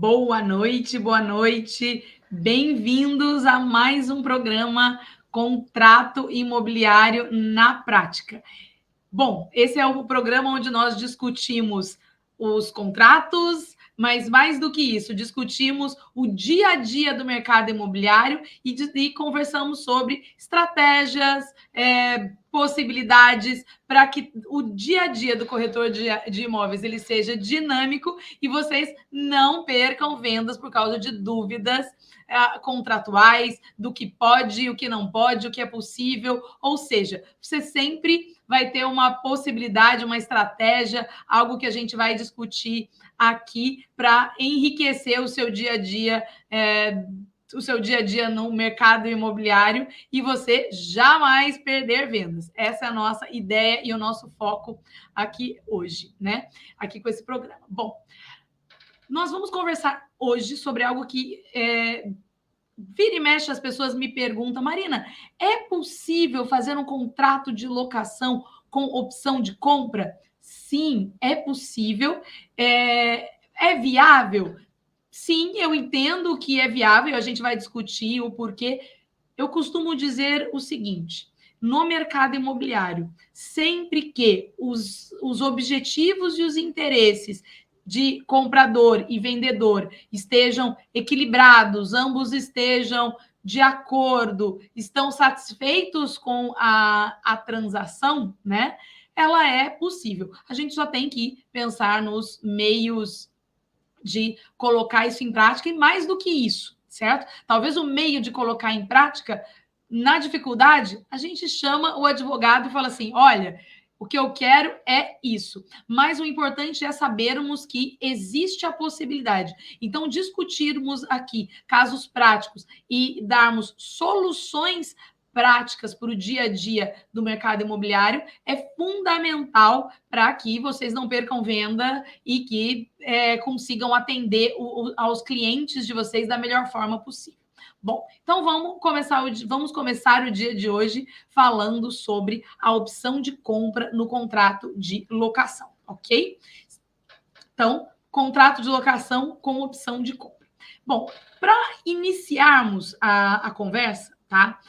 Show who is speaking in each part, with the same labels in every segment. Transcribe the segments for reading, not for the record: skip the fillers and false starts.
Speaker 1: Boa noite, boa noite. Bem-vindos a mais um programa Contrato Imobiliário na Prática. Bom, esse é o programa onde nós discutimos os contratos, mas mais do que isso, discutimos o dia a dia do mercado imobiliário e conversamos sobre estratégias, possibilidades para que o dia a dia do corretor de imóveis ele seja dinâmico e vocês não percam vendas por causa de dúvidas contratuais, do que pode, o que não pode, o que é possível. Ou seja, você sempre vai ter uma possibilidade, uma estratégia, algo que a gente vai discutir aqui para enriquecer o seu dia a dia, no mercado imobiliário e você jamais perder vendas. Essa é a nossa ideia e o nosso foco aqui hoje, né? Aqui com esse programa. Bom, nós vamos conversar hoje sobre algo que vira e mexe, as pessoas me perguntam, Marina, é possível fazer um contrato de locação com opção de compra? Sim, é possível. É viável? Sim, eu entendo que é viável, a gente vai discutir o porquê. Eu costumo dizer o seguinte: no mercado imobiliário, sempre que os objetivos e os interesses de comprador e vendedor estejam equilibrados, ambos estejam de acordo, estão satisfeitos com a transação, né? Ela é possível. A gente só tem que pensar nos meios de colocar isso em prática e mais do que isso, certo? Talvez o meio de colocar em prática, na dificuldade, a gente chama o advogado e fala assim: olha, o que eu quero é isso. Mas o importante é sabermos que existe a possibilidade. Então, discutirmos aqui casos práticos e darmos soluções práticas para o dia a dia do mercado imobiliário é fundamental para que vocês não percam venda e que consigam atender aos clientes de vocês da melhor forma possível. Bom, então vamos começar o dia de hoje falando sobre a opção de compra no contrato de locação, ok? Então, contrato de locação com opção de compra. Bom, para iniciarmos a conversa, tá?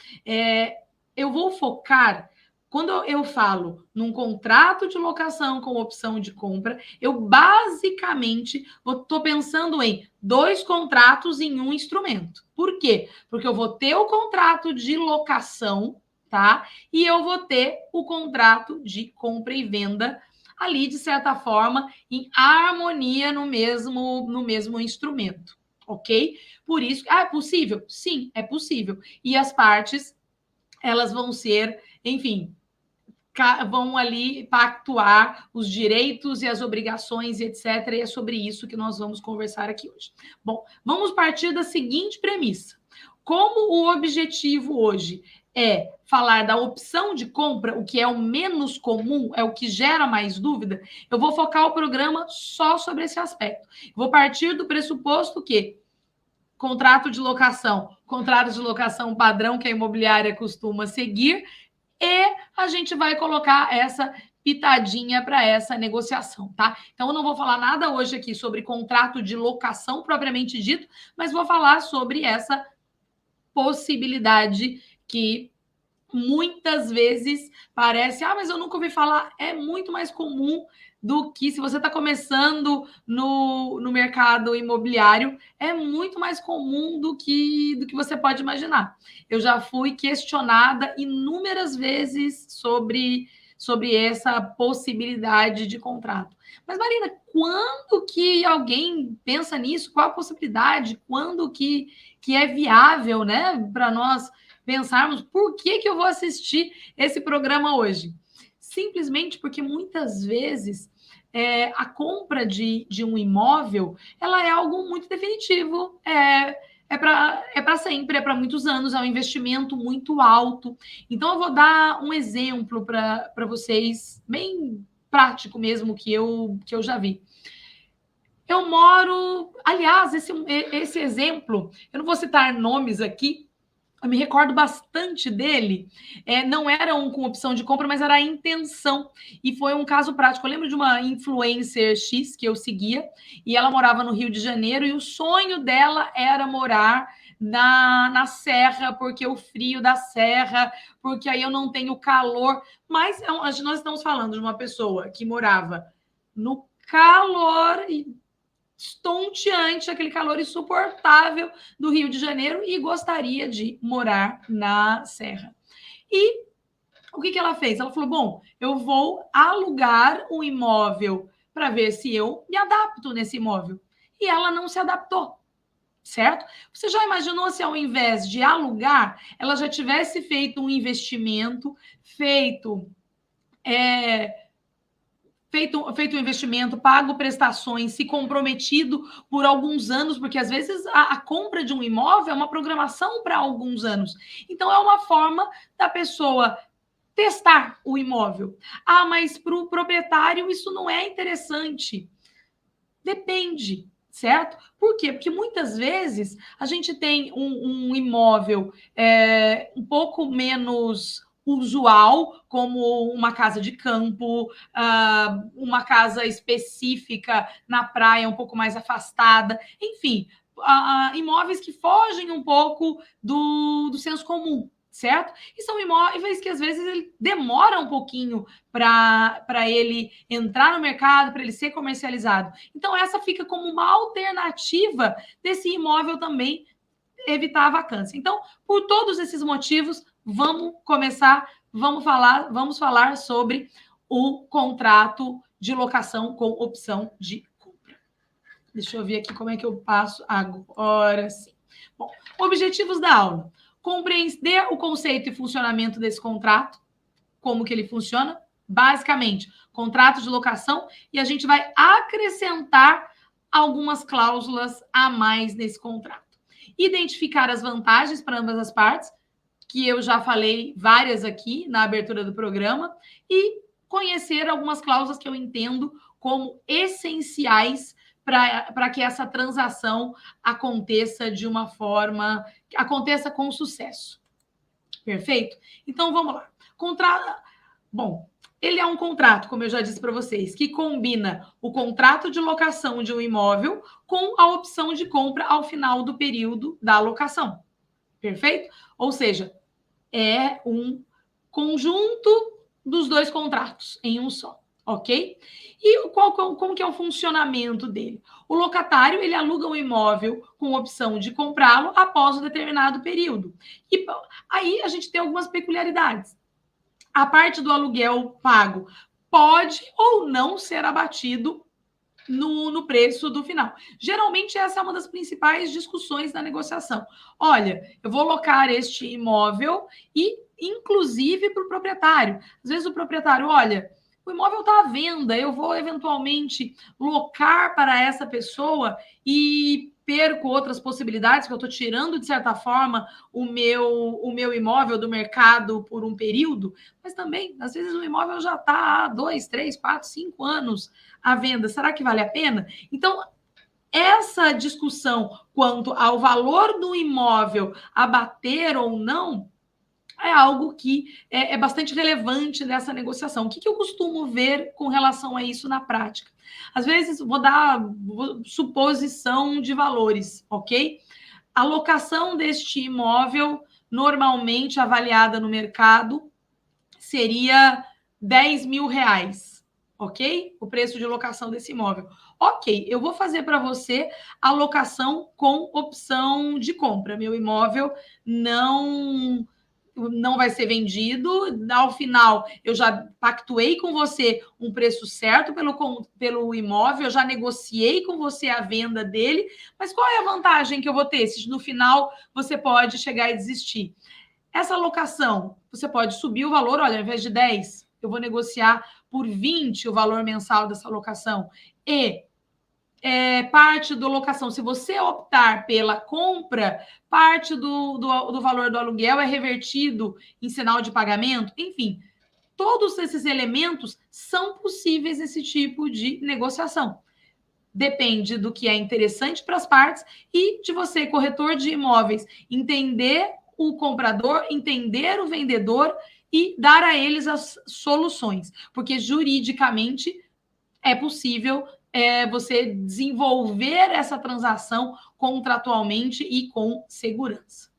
Speaker 1: Eu vou focar. Quando eu falo num contrato de locação com opção de compra, eu basicamente estou pensando em dois contratos em um instrumento. Por quê? Porque eu vou ter o contrato de locação, tá? E eu vou ter o contrato de compra e venda ali, de certa forma, em harmonia no mesmo instrumento, ok? Por isso, é possível? Sim, é possível. E as partes, elas vão ser, enfim, vão ali pactuar os direitos e as obrigações, etc. E é sobre isso que nós vamos conversar aqui hoje. Bom, vamos partir da seguinte premissa. Como o objetivo hoje é falar da opção de compra, o que é o menos comum, é o que gera mais dúvida, eu vou focar o programa só sobre esse aspecto. Vou partir do pressuposto que contrato de locação padrão que a imobiliária costuma seguir, e a gente vai colocar essa pitadinha para essa negociação, tá? Então, eu não vou falar nada hoje aqui sobre contrato de locação propriamente dito, mas vou falar sobre essa possibilidade que muitas vezes parece, mas eu nunca ouvi falar, é muito mais comum do que se você está começando no mercado imobiliário, é muito mais comum do que você pode imaginar. Eu já fui questionada inúmeras vezes sobre essa possibilidade de contrato. Mas, Marina, quando que alguém pensa nisso? Qual a possibilidade? Quando que é viável, né, para nós pensarmos por que eu vou assistir esse programa hoje? Simplesmente porque muitas vezes a compra de um imóvel ela é algo muito definitivo, é para sempre, é para muitos anos, é um investimento muito alto. Então, eu vou dar um exemplo para vocês, bem prático mesmo, que eu já vi. Eu moro... Aliás, esse exemplo, eu não vou citar nomes aqui, eu me recordo bastante dele, não era um com opção de compra, mas era a intenção. E foi um caso prático. Eu lembro de uma influencer X que eu seguia, e ela morava no Rio de Janeiro, e o sonho dela era morar na Serra, porque o frio da Serra, porque aí eu não tenho calor. Mas nós estamos falando de uma pessoa que morava no calor e estonteante, aquele calor insuportável do Rio de Janeiro e gostaria de morar na Serra. E o que ela fez? Ela falou: bom, eu vou alugar um imóvel para ver se eu me adapto nesse imóvel. E ela não se adaptou, certo? Você já imaginou se ao invés de alugar, ela já tivesse feito um investimento, feito um investimento, pago prestações, se comprometido por alguns anos, porque às vezes a compra de um imóvel é uma programação para alguns anos. Então, é uma forma da pessoa testar o imóvel. Ah, mas para o proprietário isso não é interessante. Depende, certo? Por quê? Porque muitas vezes a gente tem um imóvel um pouco menos usual, como uma casa de campo, uma casa específica na praia, um pouco mais afastada, enfim, imóveis que fogem um pouco do senso comum, certo? E são imóveis que às vezes ele demora um pouquinho para ele entrar no mercado, para ele ser comercializado. Então, essa fica como uma alternativa desse imóvel também evitar a vacância. Então, por todos esses motivos, vamos falar sobre o contrato de locação com opção de compra. Deixa eu ver aqui como é que eu passo agora sim. Bom, objetivos da aula: compreender o conceito e funcionamento desse contrato, como que ele funciona, basicamente, contrato de locação, e a gente vai acrescentar algumas cláusulas a mais nesse contrato. Identificar as vantagens para ambas as partes, que eu já falei várias aqui na abertura do programa, e conhecer algumas cláusulas que eu entendo como essenciais para que essa transação aconteça de uma forma, aconteça com sucesso. Perfeito? Então, vamos lá. Bom, ele é um contrato, como eu já disse para vocês, que combina o contrato de locação de um imóvel com a opção de compra ao final do período da locação. Perfeito? Ou seja, é um conjunto dos dois contratos em um só, ok? E como que é o funcionamento dele? O locatário, ele aluga um imóvel com opção de comprá-lo após um determinado período. E aí a gente tem algumas peculiaridades. A parte do aluguel pago pode ou não ser abatido no preço do final. Geralmente, essa é uma das principais discussões da negociação. Olha, eu vou locar este imóvel e, inclusive, para o proprietário. Às vezes, o proprietário, olha, o imóvel está à venda, eu vou eventualmente locar para essa pessoa e perco outras possibilidades, que eu estou tirando, de certa forma, o meu imóvel do mercado por um período, mas também, às vezes, o imóvel já está há 2, 3, 4, 5 anos à venda. Será que vale a pena? Então, essa discussão quanto ao valor do imóvel abater ou não é algo que é bastante relevante nessa negociação. O que eu costumo ver com relação a isso na prática? Às vezes, vou dar suposição de valores, ok? A locação deste imóvel, normalmente avaliada no mercado, seria R$10.000, ok? O preço de locação desse imóvel. Ok, eu vou fazer para você a locação com opção de compra. Meu imóvel não vai ser vendido. Ao final, eu já pactuei com você um preço certo pelo imóvel, eu já negociei com você a venda dele, mas qual é a vantagem que eu vou ter se no final você pode chegar e desistir? Essa locação, você pode subir o valor, olha, ao invés de 10, eu vou negociar por 20 o valor mensal dessa locação. E parte da locação, se você optar pela compra, parte do valor do aluguel é revertido em sinal de pagamento. Enfim, todos esses elementos são possíveis nesse tipo de negociação. Depende do que é interessante para as partes e de você, corretor de imóveis, entender o comprador, entender o vendedor e dar a eles as soluções, porque juridicamente é possível você desenvolver essa transação contratualmente e com segurança,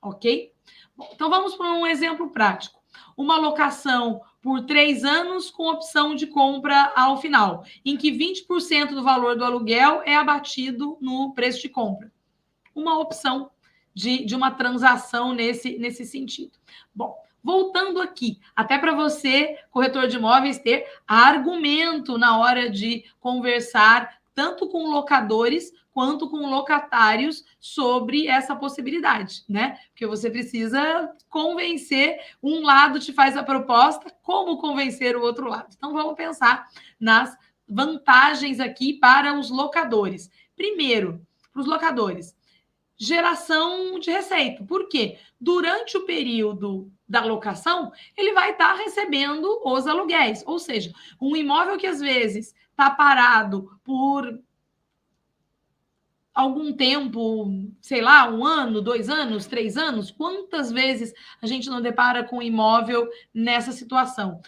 Speaker 1: ok? Bom, então vamos para um exemplo prático. Uma locação por 3 anos com opção de compra ao final, em que 20% do valor do aluguel é abatido no preço de compra. Uma opção de uma transação nesse sentido. Bom, voltando aqui, até para você, corretor de imóveis, ter argumento na hora de conversar tanto com locadores quanto com locatários sobre essa possibilidade, né? Porque você precisa convencer, um lado te faz a proposta, como convencer o outro lado? Então, vamos pensar nas vantagens aqui para os locadores. Primeiro, para os locadores, geração de receita. Por quê? Durante o período da locação, ele vai estar recebendo os aluguéis. Ou seja, um imóvel que às vezes está parado por algum tempo, sei lá, 1 ano, 2 anos, 3 anos, quantas vezes a gente não depara com um imóvel nessa situação?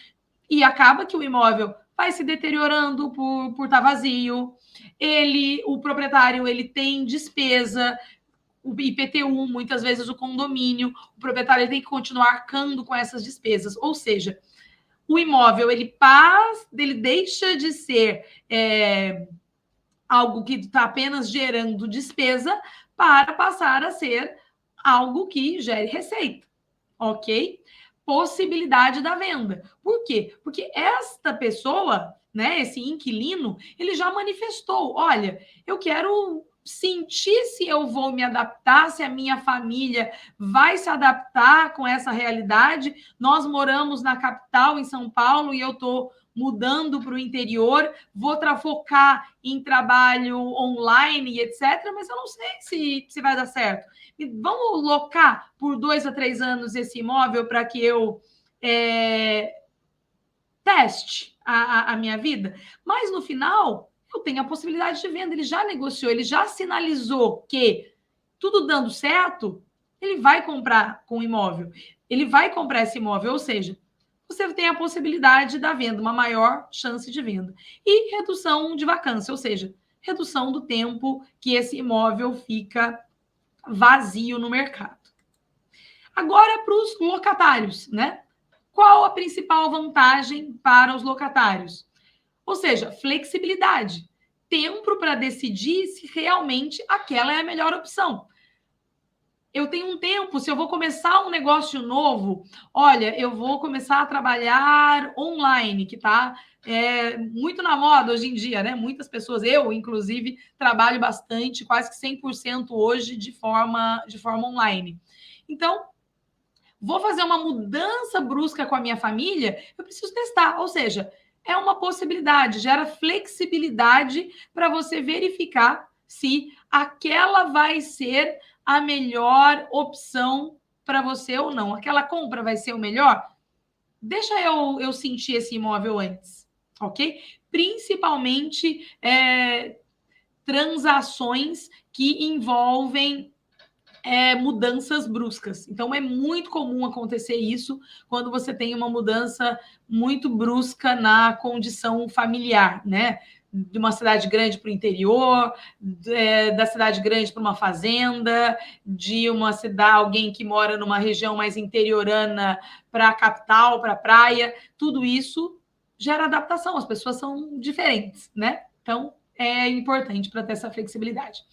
Speaker 1: E acaba que o imóvel vai se deteriorando por estar vazio, o proprietário, ele tem despesa, o IPTU, muitas vezes o condomínio, o proprietário tem que continuar arcando com essas despesas. Ou seja, o imóvel ele deixa de ser algo que está apenas gerando despesa para passar a ser algo que gere receita, ok? Possibilidade da venda. Por quê? Porque esta pessoa, né, esse inquilino, ele já manifestou, olha, eu quero sentir se eu vou me adaptar, se a minha família vai se adaptar com essa realidade. Nós moramos na capital, em São Paulo, e eu estou mudando para o interior, vou focar em trabalho online e etc., mas eu não sei se vai dar certo. Vamos locar por 2 a 3 anos esse imóvel para que eu teste a minha vida? Mas no final, eu tenho a possibilidade de venda. Ele já negociou, ele já sinalizou que tudo dando certo, ele vai comprar com o imóvel. Ele vai comprar esse imóvel, ou seja, você tem a possibilidade da venda, uma maior chance de venda. E redução de vacância, ou seja, redução do tempo que esse imóvel fica vazio no mercado. Agora, para os locatários, né? Qual a principal vantagem para os locatários? Ou seja, flexibilidade. Tempo para decidir se realmente aquela é a melhor opção. Eu tenho um tempo, se eu vou começar um negócio novo, olha, eu vou começar a trabalhar online, que está muito na moda hoje em dia, né? Muitas pessoas, eu, inclusive, trabalho bastante, quase que 100% hoje de forma online. Então, vou fazer uma mudança brusca com a minha família, eu preciso testar. Ou seja, é uma possibilidade, gera flexibilidade para você verificar se aquela vai ser a melhor opção para você ou não. Aquela compra vai ser o melhor? Deixa eu sentir esse imóvel antes, ok? Principalmente transações que envolvem mudanças bruscas. Então, é muito comum acontecer isso quando você tem uma mudança muito brusca na condição familiar, né? De uma cidade grande para o interior, da cidade grande para uma fazenda, de uma cidade, alguém que mora numa região mais interiorana para a capital, para a praia. Tudo isso gera adaptação, as pessoas são diferentes, né? Então, é importante para ter essa flexibilidade.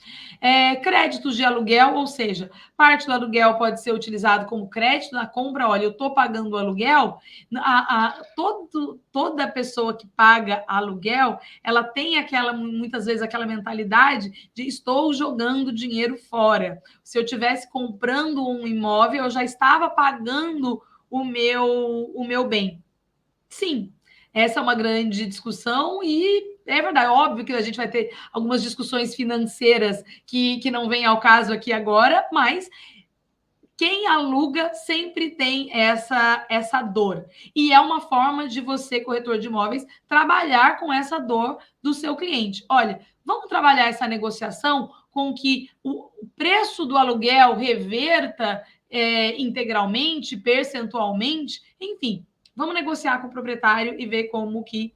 Speaker 1: Créditos de aluguel, ou seja, parte do aluguel pode ser utilizado como crédito na compra. Olha, eu estou pagando o aluguel, toda pessoa que paga aluguel, ela tem muitas vezes aquela mentalidade de estou jogando dinheiro fora. Se eu estivesse comprando um imóvel, eu já estava pagando o meu bem. Sim, essa é uma grande discussão e é verdade, óbvio que a gente vai ter algumas discussões financeiras que não vêm ao caso aqui agora, mas quem aluga sempre tem essa dor. E é uma forma de você, corretor de imóveis, trabalhar com essa dor do seu cliente. Olha, vamos trabalhar essa negociação com que o preço do aluguel reverta integralmente, percentualmente, enfim, vamos negociar com o proprietário e ver como que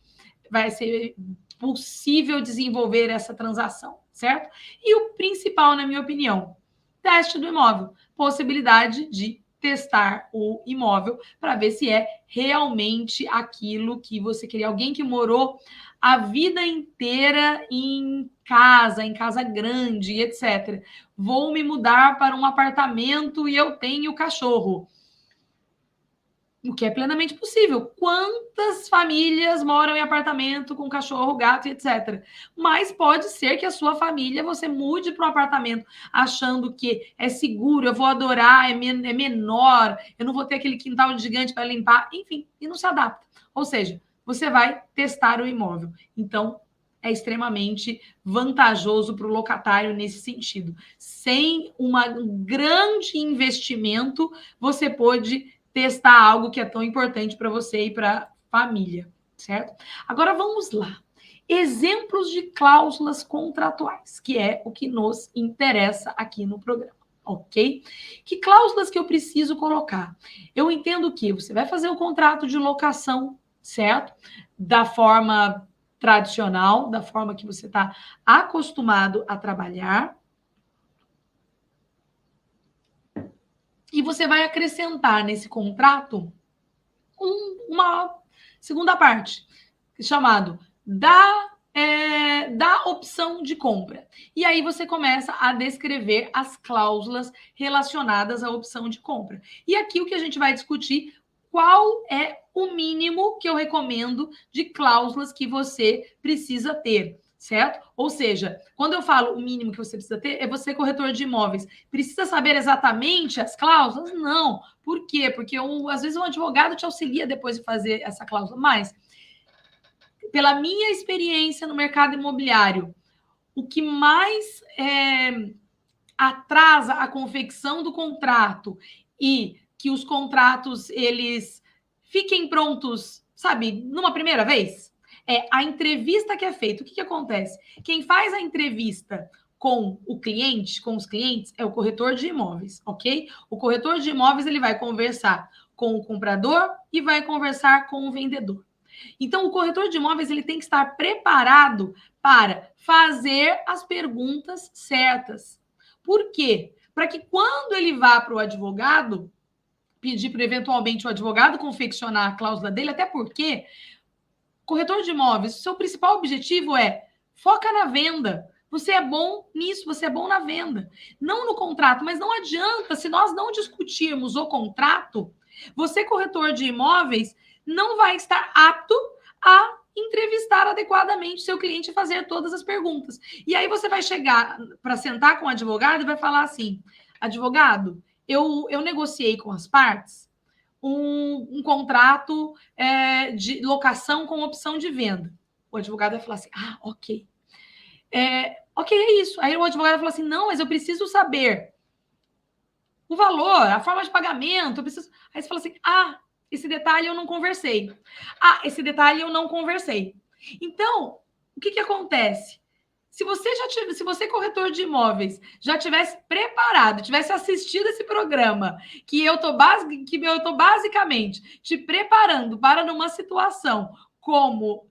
Speaker 1: vai ser possível desenvolver essa transação, certo? E o principal, na minha opinião, teste do imóvel, possibilidade de testar o imóvel para ver se é realmente aquilo que você queria. Alguém que morou a vida inteira em casa grande, etc. Vou me mudar para um apartamento e eu tenho cachorro. O que é plenamente possível. Quantas famílias moram em apartamento com cachorro, gato, etc. Mas pode ser que a sua família, você mude para um apartamento achando que é seguro, eu vou adorar, é menor, eu não vou ter aquele quintal gigante para limpar, enfim, e não se adapta. Ou seja, você vai testar o imóvel. Então, é extremamente vantajoso para o locatário nesse sentido. Sem um grande investimento, você pode testar algo que é tão importante para você e para a família, certo? Agora vamos lá. Exemplos de cláusulas contratuais, que é o que nos interessa aqui no programa, ok? Que cláusulas que eu preciso colocar? Eu entendo que você vai fazer o contrato de locação, certo? Da forma tradicional, da forma que você está acostumado a trabalhar. E você vai acrescentar nesse contrato uma segunda parte, chamado da opção de compra. E aí você começa a descrever as cláusulas relacionadas à opção de compra. E aqui o que a gente vai discutir, qual é o mínimo que eu recomendo de cláusulas que você precisa ter, certo? Ou seja, quando eu falo o mínimo que você precisa ter, é você, corretor de imóveis. Precisa saber exatamente as cláusulas? Não. Por quê? Porque às vezes um advogado te auxilia depois de fazer essa cláusula. Mas, pela minha experiência no mercado imobiliário, o que mais atrasa a confecção do contrato e que os contratos eles fiquem prontos, sabe, numa primeira vez, é a entrevista que é feita. O que acontece? Quem faz a entrevista com o cliente, com os clientes, é o corretor de imóveis, ok? O corretor de imóveis ele vai conversar com o comprador e vai conversar com o vendedor. Então, o corretor de imóveis ele tem que estar preparado para fazer as perguntas certas. Por quê? Para que quando ele vá para o advogado, pedir para eventualmente o advogado confeccionar a cláusula dele, até porque corretor de imóveis, o seu principal objetivo é foca na venda. Você é bom nisso, você é bom na venda. Não no contrato, mas não adianta, se nós não discutirmos o contrato, você, corretor de imóveis, não vai estar apto a entrevistar adequadamente seu cliente e fazer todas as perguntas. E aí você vai chegar para sentar com o advogado e vai falar assim: advogado, eu negociei com as partes um contrato de locação com opção de venda. O advogado vai falar assim: ah, ok. Ok, é isso. Aí o advogado vai falar assim: não, mas eu preciso saber o valor, a forma de pagamento. Eu preciso... Aí você fala assim: ah, esse detalhe eu não conversei. Ah, esse detalhe eu não conversei. Então, o que acontece? Se você, corretor de imóveis, já tivesse preparado, tivesse assistido esse programa, que eu tô basicamente te preparando para numa situação como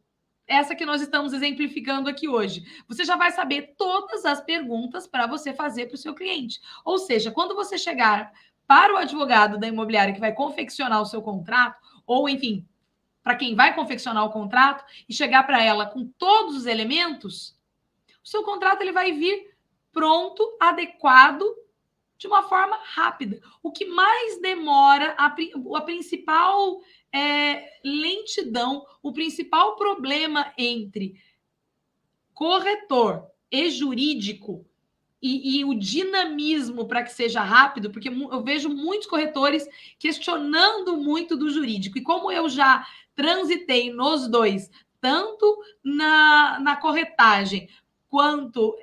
Speaker 1: essa que nós estamos exemplificando aqui hoje, você já vai saber todas as perguntas para você fazer para o seu cliente. Ou seja, quando você chegar para o advogado da imobiliária que vai confeccionar o seu contrato, ou enfim, para quem vai confeccionar o contrato, e chegar para ela com todos os elementos, o seu contrato ele vai vir pronto, adequado, de uma forma rápida. O que mais demora, a principal lentidão, o principal problema entre corretor e jurídico e o dinamismo para que seja rápido, porque eu vejo muitos corretores questionando muito do jurídico. E como eu já transitei nos dois, tanto na corretagem quanto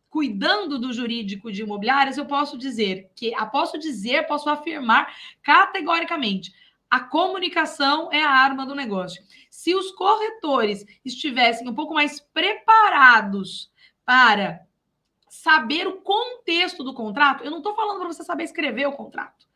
Speaker 1: cuidando do jurídico de imobiliárias, eu posso posso afirmar categoricamente, a comunicação é a arma do negócio. Se os corretores estivessem um pouco mais preparados para saber o contexto do contrato, eu não estou falando para você saber escrever o contrato.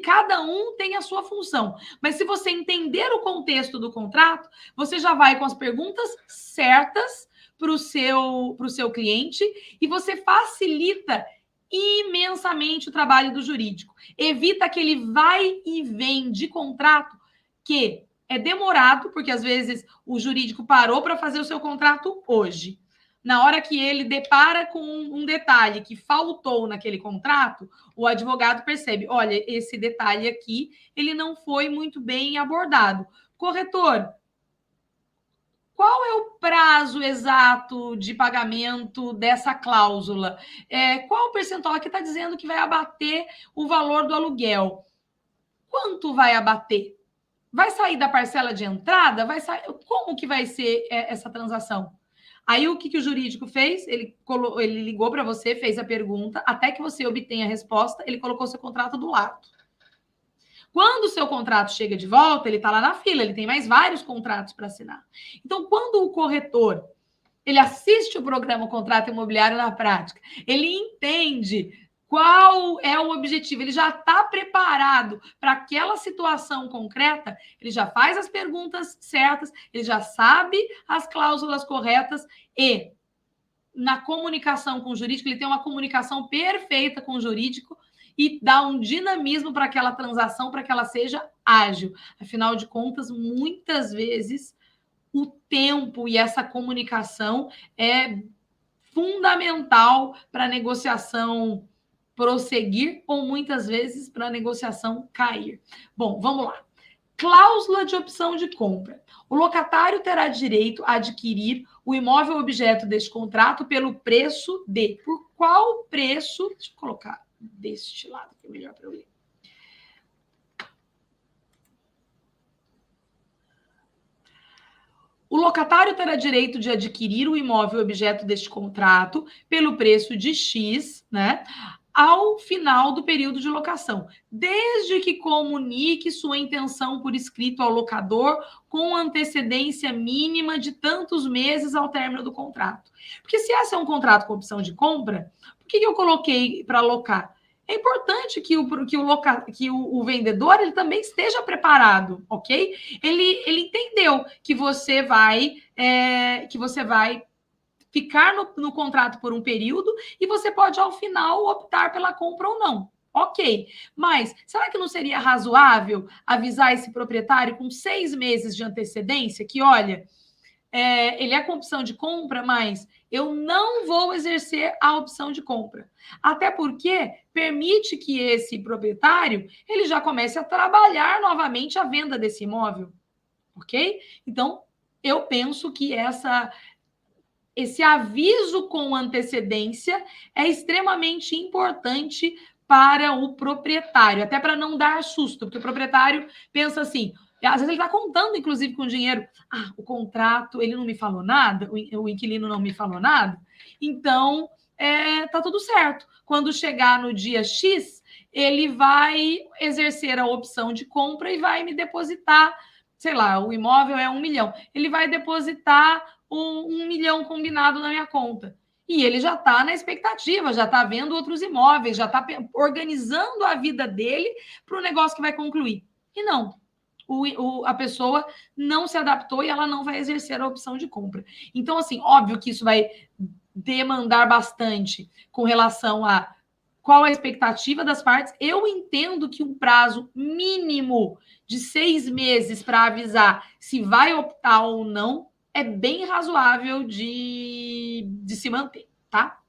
Speaker 1: Cada um tem a sua função. Mas se você entender o contexto do contrato, você já vai com as perguntas certas para o seu cliente e você facilita imensamente o trabalho do jurídico. Evita aquele vai e vem de contrato que é demorado, porque às vezes o jurídico parou para fazer o seu contrato hoje. Na hora que ele depara com um detalhe que faltou naquele contrato, o advogado percebe, olha, esse detalhe aqui, ele não foi muito bem abordado. Corretor, qual é o prazo exato de pagamento dessa cláusula? Qual o percentual? Aqui está dizendo que vai abater o valor do aluguel. Quanto vai abater? Vai sair da parcela de entrada? Como que vai ser essa transação? Aí, o que o jurídico fez? Ele ligou para você, fez a pergunta, até que você obtenha a resposta, ele colocou seu contrato do lado. Quando o seu contrato chega de volta, ele está lá na fila, ele tem mais vários contratos para assinar. Então, quando o corretor ele assiste o programa Contrato Imobiliário na prática, ele entende qual é o objetivo, ele já está preparado para aquela situação concreta, ele já faz as perguntas certas, ele já sabe as cláusulas corretas e, na comunicação com o jurídico, ele tem uma comunicação perfeita com o jurídico e dá um dinamismo para aquela transação, para que ela seja ágil. Afinal de contas, muitas vezes, o tempo e essa comunicação é fundamental para a negociação prosseguir ou muitas vezes para a negociação cair. Bom, vamos lá. Cláusula de opção de compra. O locatário terá direito a adquirir o imóvel objeto deste contrato pelo preço de... Por qual preço? Deixa eu colocar deste lado, que é melhor para eu ler. O locatário terá direito de adquirir o imóvel objeto deste contrato pelo preço de X, né, ao final do período de locação, desde que comunique sua intenção por escrito ao locador com antecedência mínima de tantos meses ao término do contrato. Porque se esse é um contrato com opção de compra, por que eu coloquei para locar? É importante que o vendedor ele também esteja preparado, ok? Ele entendeu que você vai ficar no contrato por um período e você pode, ao final, optar pela compra ou não. Ok, mas será que não seria razoável avisar esse proprietário com 6 meses de antecedência que, olha, ele é com opção de compra, mas eu não vou exercer a opção de compra. Até porque permite que esse proprietário ele já comece a trabalhar novamente a venda desse imóvel, ok? Então, eu penso que esse aviso com antecedência é extremamente importante para o proprietário, até para não dar susto, porque o proprietário pensa assim, às vezes ele está contando, inclusive, com dinheiro. Ah, o contrato, ele não me falou nada, o inquilino não me falou nada, então tá tudo certo. Quando chegar no dia X, ele vai exercer a opção de compra e vai me depositar, sei lá, o imóvel é 1 milhão. Ele vai depositar 1 milhão combinado na minha conta. E ele já está na expectativa, já está vendo outros imóveis, já está organizando a vida dele para o negócio que vai concluir. E não, a pessoa não se adaptou e ela não vai exercer a opção de compra. Então, assim, óbvio que isso vai demandar bastante com relação a qual a expectativa das partes. Eu entendo que um prazo mínimo de 6 meses para avisar se vai optar ou não é bem razoável de se manter, tá?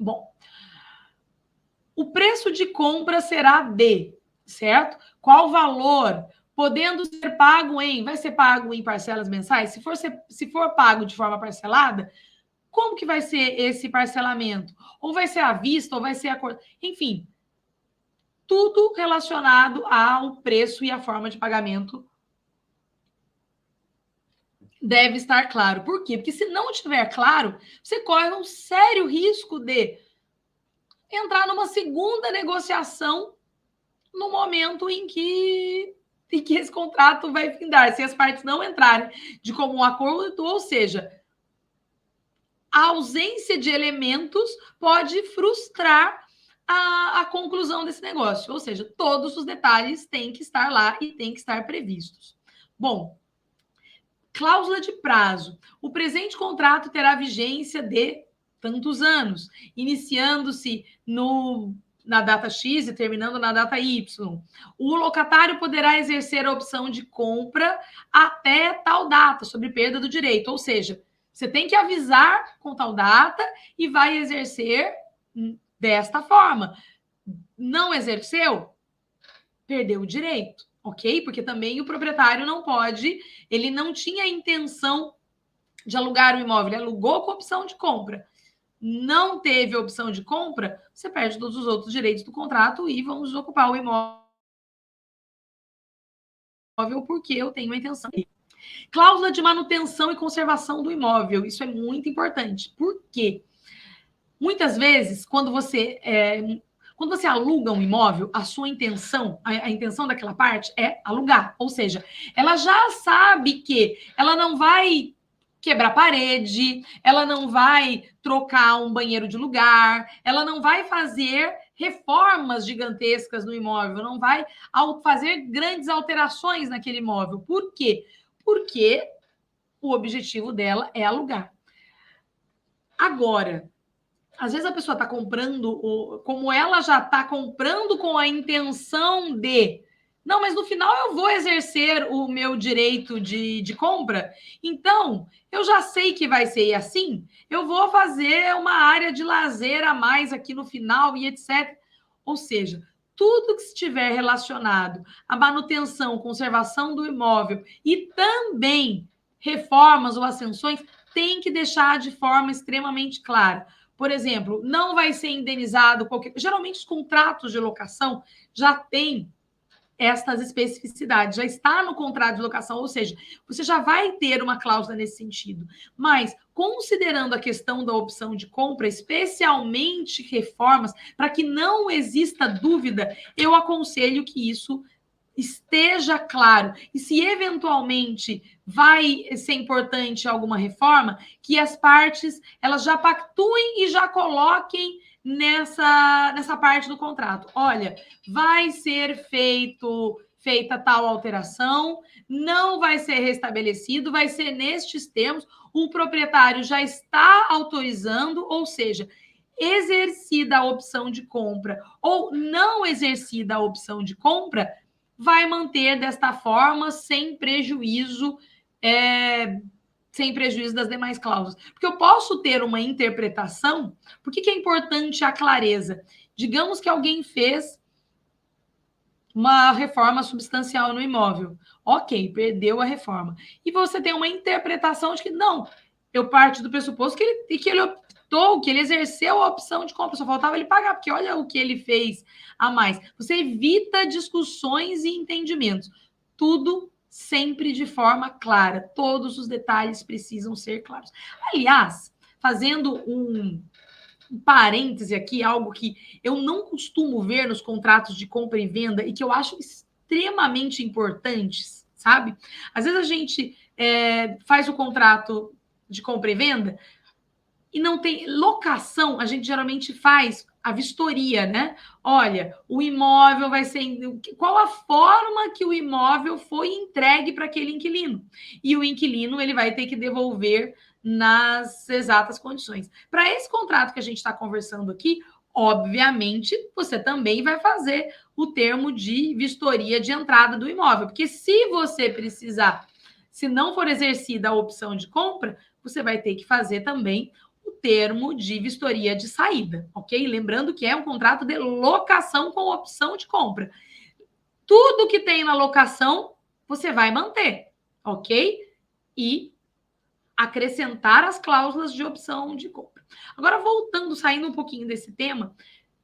Speaker 1: Bom, o preço de compra será certo? Qual valor? Podendo ser pago vai ser pago em parcelas mensais? Se for pago de forma parcelada, como que vai ser esse parcelamento? Ou vai ser à vista, ou vai ser a cor... Enfim, tudo relacionado ao preço e à forma de pagamento deve estar claro. Por quê? Porque se não estiver claro, você corre um sério risco de entrar numa segunda negociação no momento em que esse contrato vai findar, se as partes não entrarem de comum acordo, ou seja, a ausência de elementos pode frustrar a conclusão desse negócio. Ou seja, todos os detalhes têm que estar lá e têm que estar previstos. Bom, cláusula de prazo. O presente contrato terá vigência de tantos anos, iniciando-se na data X e terminando na data Y. O locatário poderá exercer a opção de compra até tal data, sob perda do direito. Ou seja, você tem que avisar com tal data e vai exercer desta forma. Não exerceu, perdeu o direito, ok? Porque também o proprietário não pode, ele não tinha a intenção de alugar o imóvel, ele alugou com opção de compra. Não teve a opção de compra, você perde todos os outros direitos do contrato e vamos ocupar o imóvel porque eu tenho a intenção. Cláusula de manutenção e conservação do imóvel. Isso é muito importante. Por quê? Muitas vezes, quando você aluga um imóvel, a sua intenção, a intenção daquela parte é alugar. Ou seja, ela já sabe que ela não vai quebrar parede, ela não vai trocar um banheiro de lugar, ela não vai fazer reformas gigantescas no imóvel, não vai fazer grandes alterações naquele imóvel. Por quê? Porque o objetivo dela é alugar. Agora, às vezes a pessoa está comprando, como ela já está comprando com a intenção de, não, mas no final eu vou exercer o meu direito de compra, então eu já sei que vai ser assim, eu vou fazer uma área de lazer a mais aqui no final e etc. Ou seja, tudo que estiver relacionado à manutenção, conservação do imóvel e também reformas ou ascensões, tem que deixar de forma extremamente clara. Por exemplo, não vai ser indenizado qualquer... Geralmente, os contratos de locação já têm estas especificidades, já está no contrato de locação, ou seja, você já vai ter uma cláusula nesse sentido. Mas, considerando a questão da opção de compra, especialmente reformas, para que não exista dúvida, eu aconselho que isso esteja claro. E se eventualmente vai ser importante alguma reforma, que as partes elas já pactuem e já coloquem nessa parte do contrato. Olha, vai ser feita tal alteração, não vai ser restabelecido, vai ser nestes termos, o proprietário já está autorizando, ou seja, exercida a opção de compra ou não exercida a opção de compra, vai manter desta forma, sem prejuízo das demais cláusulas. Porque eu posso ter uma interpretação. Por que é importante a clareza? Digamos que alguém fez uma reforma substancial no imóvel. Ok, perdeu a reforma. E você tem uma interpretação de que, não, eu parto do pressuposto que ele optou, que ele exerceu a opção de compra, só faltava ele pagar, porque olha o que ele fez a mais. Você evita discussões e entendimentos. Tudo sempre de forma clara. Todos os detalhes precisam ser claros. Aliás, fazendo um parêntese aqui, algo que eu não costumo ver nos contratos de compra e venda e que eu acho extremamente importantes, sabe? Às vezes a gente faz o contrato de compra e venda e não tem locação, a gente geralmente faz a vistoria, né? Olha, o imóvel vai ser... Qual a forma que o imóvel foi entregue para aquele inquilino? E o inquilino ele vai ter que devolver nas exatas condições. Para esse contrato que a gente está conversando aqui, obviamente, você também vai fazer o termo de vistoria de entrada do imóvel, porque se você precisar, se não for exercida a opção de compra, você vai ter que fazer também o termo de vistoria de saída, ok? Lembrando que é um contrato de locação com opção de compra. Tudo que tem na locação, você vai manter, ok? E acrescentar as cláusulas de opção de compra. Agora, voltando, saindo um pouquinho desse tema,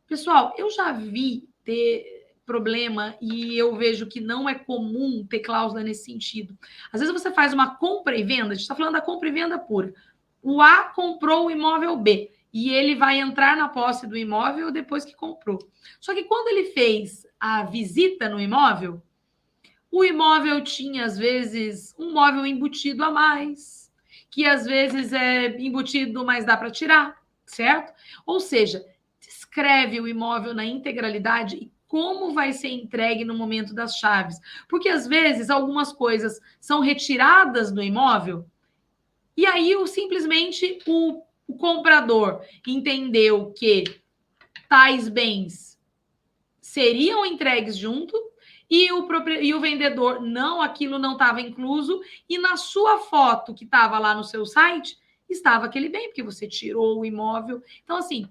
Speaker 1: pessoal, eu já vi ter problema e eu vejo que não é comum ter cláusula nesse sentido. Às vezes você faz uma compra e venda, a gente está falando da compra e venda pura. O A comprou o imóvel B e ele vai entrar na posse do imóvel depois que comprou. Só que quando ele fez a visita no imóvel, o imóvel tinha, às vezes, um móvel embutido a mais, que às vezes é embutido, mas dá para tirar, certo? Ou seja, descreve o imóvel na integralidade e como vai ser entregue no momento das chaves. Porque às vezes algumas coisas são retiradas do imóvel e aí simplesmente o comprador entendeu que tais bens seriam entregues junto e o vendedor, não, aquilo não estava incluso, e na sua foto que estava lá no seu site, estava aquele bem, porque você tirou o imóvel. Então, assim,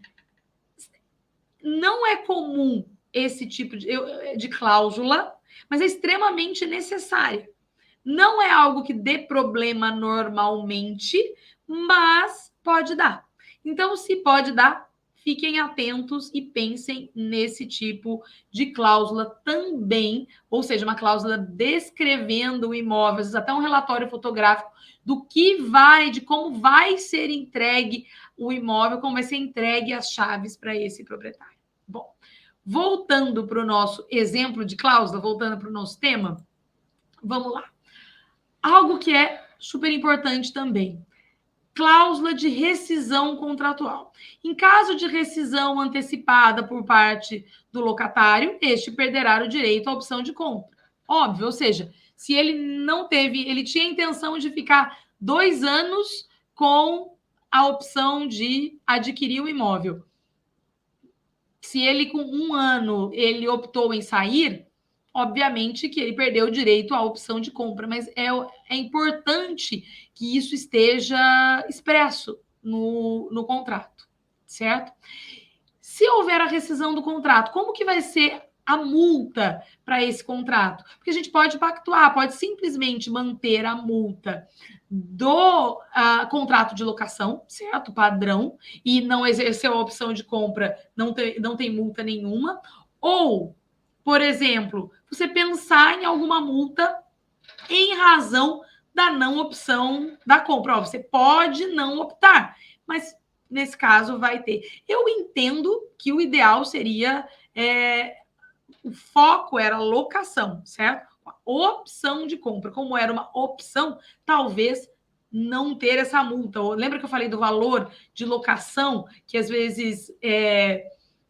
Speaker 1: não é comum esse tipo de cláusula, mas é extremamente necessária. Não é algo que dê problema normalmente, mas pode dar. Então, se pode dar, fiquem atentos e pensem nesse tipo de cláusula também, ou seja, uma cláusula descrevendo o imóvel, às vezes até um relatório fotográfico do que vai, de como vai ser entregue o imóvel, como vai ser entregue as chaves para esse proprietário. Bom, voltando para o nosso exemplo de cláusula, voltando para o nosso tema, vamos lá. Algo que é super importante também. Cláusula de rescisão contratual. Em caso de rescisão antecipada por parte do locatário, este perderá o direito à opção de compra. Óbvio, ou seja, se ele não teve, ele tinha a intenção de ficar 2 anos com a opção de adquirir o imóvel. Se ele, com 1 ano, ele optou em sair, obviamente que ele perdeu o direito à opção de compra, mas é importante que isso esteja expresso no contrato, certo? Se houver a rescisão do contrato, como que vai ser a multa para esse contrato? Porque a gente pode pactuar, pode simplesmente manter a multa do contrato de locação, certo? Padrão, e não exerceu a opção de compra, não tem multa nenhuma. Ou, por exemplo, você pensar em alguma multa em razão da não opção da compra. Ó, você pode não optar, mas nesse caso vai ter. Eu entendo que o ideal seria o foco era locação, certo? A opção de compra, como era uma opção, talvez não ter essa multa. Lembra que eu falei do valor de locação, que às vezes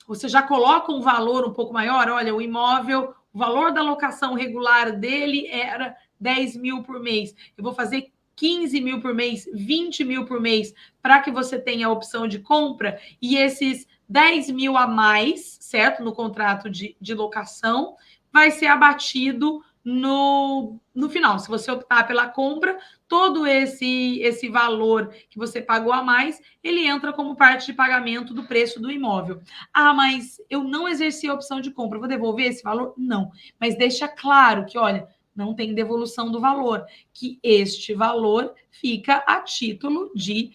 Speaker 1: você já coloca um valor um pouco maior? Olha, o imóvel, o valor da locação regular dele era 10 mil por mês. Eu vou fazer 15 mil por mês, 20 mil por mês, para que você tenha a opção de compra, e esses 10 mil a mais, certo? No contrato de locação, vai ser abatido no final. Se você optar pela compra, todo esse valor que você pagou a mais, ele entra como parte de pagamento do preço do imóvel. Ah, mas eu não exerci a opção de compra, vou devolver esse valor? Não. Mas deixa claro que, olha, não tem devolução do valor, que este valor fica a título de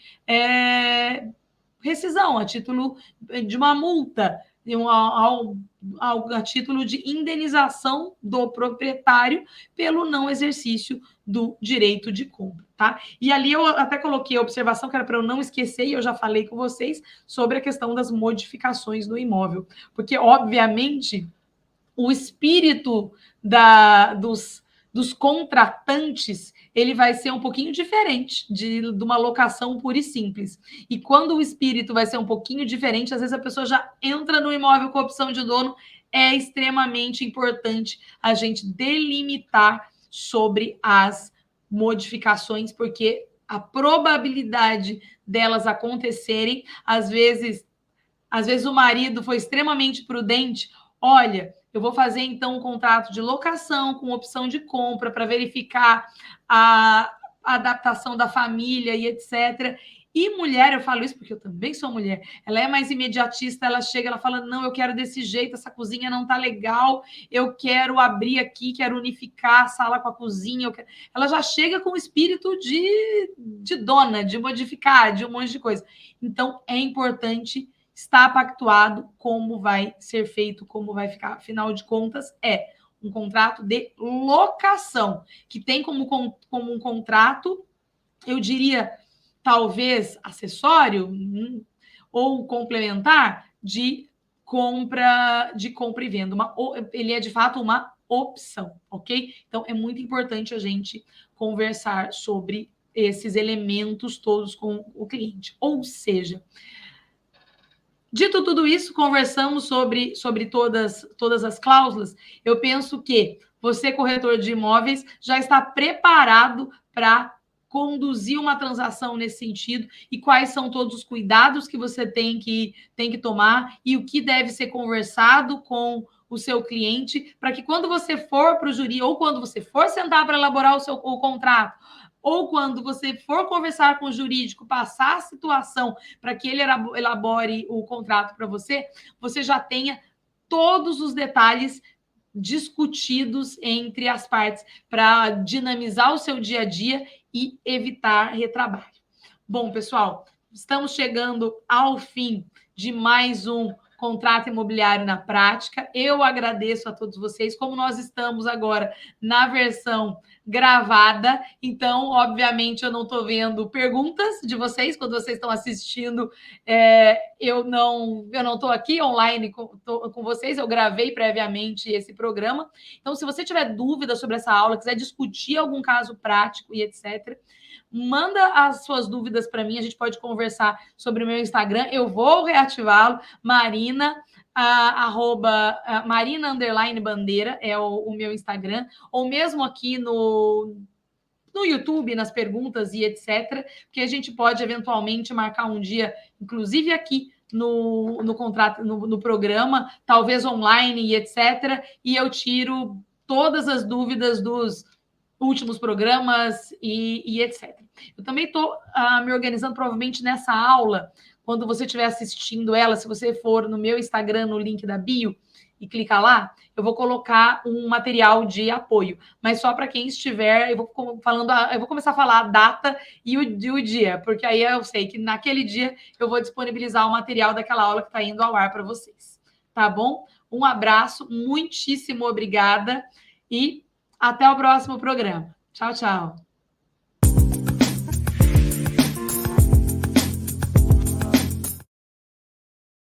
Speaker 1: rescisão, a título de uma multa, a título de indenização do proprietário pelo não exercício do direito de compra, tá? E ali eu até coloquei a observação que era para eu não esquecer, e eu já falei com vocês sobre a questão das modificações do imóvel, porque, obviamente, o espírito dos contratantes, ele vai ser um pouquinho diferente de uma locação pura e simples. E quando o espírito vai ser um pouquinho diferente, às vezes a pessoa já entra no imóvel com opção de dono. É extremamente importante a gente delimitar sobre as modificações, porque a probabilidade delas acontecerem, às vezes o marido foi extremamente prudente. Olha, eu vou fazer então um contrato de locação com opção de compra para verificar a adaptação da família e etc. E mulher, eu falo isso porque eu também sou mulher, ela é mais imediatista, ela chega, ela fala, não, eu quero desse jeito, essa cozinha não tá legal, eu quero abrir aqui, quero unificar a sala com a cozinha, ela já chega com o espírito de dona, de modificar, de um monte de coisa. Então, é importante está pactuado como vai ser feito, como vai ficar. Afinal de contas, é um contrato de locação, que tem como um contrato, eu diria, talvez acessório ou complementar de compra e venda. Ele é, de fato, uma opção, ok? Então, é muito importante a gente conversar sobre esses elementos todos com o cliente. Ou seja, dito tudo isso, conversamos sobre todas as cláusulas. Eu penso que você, corretor de imóveis, já está preparado para conduzir uma transação nesse sentido e quais são todos os cuidados que você tem que tomar e o que deve ser conversado com o seu cliente para que quando você for para o júri ou quando você for sentar para elaborar o contrato ou quando você for conversar com o jurídico, passar a situação para que ele elabore o contrato para você, você já tenha todos os detalhes discutidos entre as partes para dinamizar o seu dia a dia e evitar retrabalho. Bom, pessoal, estamos chegando ao fim de mais um Contrato Imobiliário na Prática. Eu agradeço a todos vocês, como nós estamos agora na versão gravada, então, obviamente, eu não estou vendo perguntas de vocês quando vocês estão assistindo. Eu não estou aqui online com vocês, eu gravei previamente esse programa. Então, se você tiver dúvida sobre essa aula, quiser discutir algum caso prático e etc., manda as suas dúvidas para mim, a gente pode conversar sobre o meu Instagram, eu vou reativá-lo, Marina, Marina_Bandeira é o meu Instagram, ou mesmo aqui no YouTube, nas perguntas e etc., que a gente pode eventualmente marcar um dia, inclusive aqui no contrato, no programa, talvez online e etc., e eu tiro todas as dúvidas dos últimos programas e etc. Eu também estou me organizando, provavelmente, nessa aula, quando você estiver assistindo ela, se você for no meu Instagram, no link da bio, e clicar lá, eu vou colocar um material de apoio, mas só para quem estiver, eu vou começar a falar a data e o dia, porque aí eu sei que naquele dia eu vou disponibilizar o material daquela aula que está indo ao ar para vocês. Tá bom? Um abraço, muitíssimo obrigada e até o próximo programa. Tchau, tchau.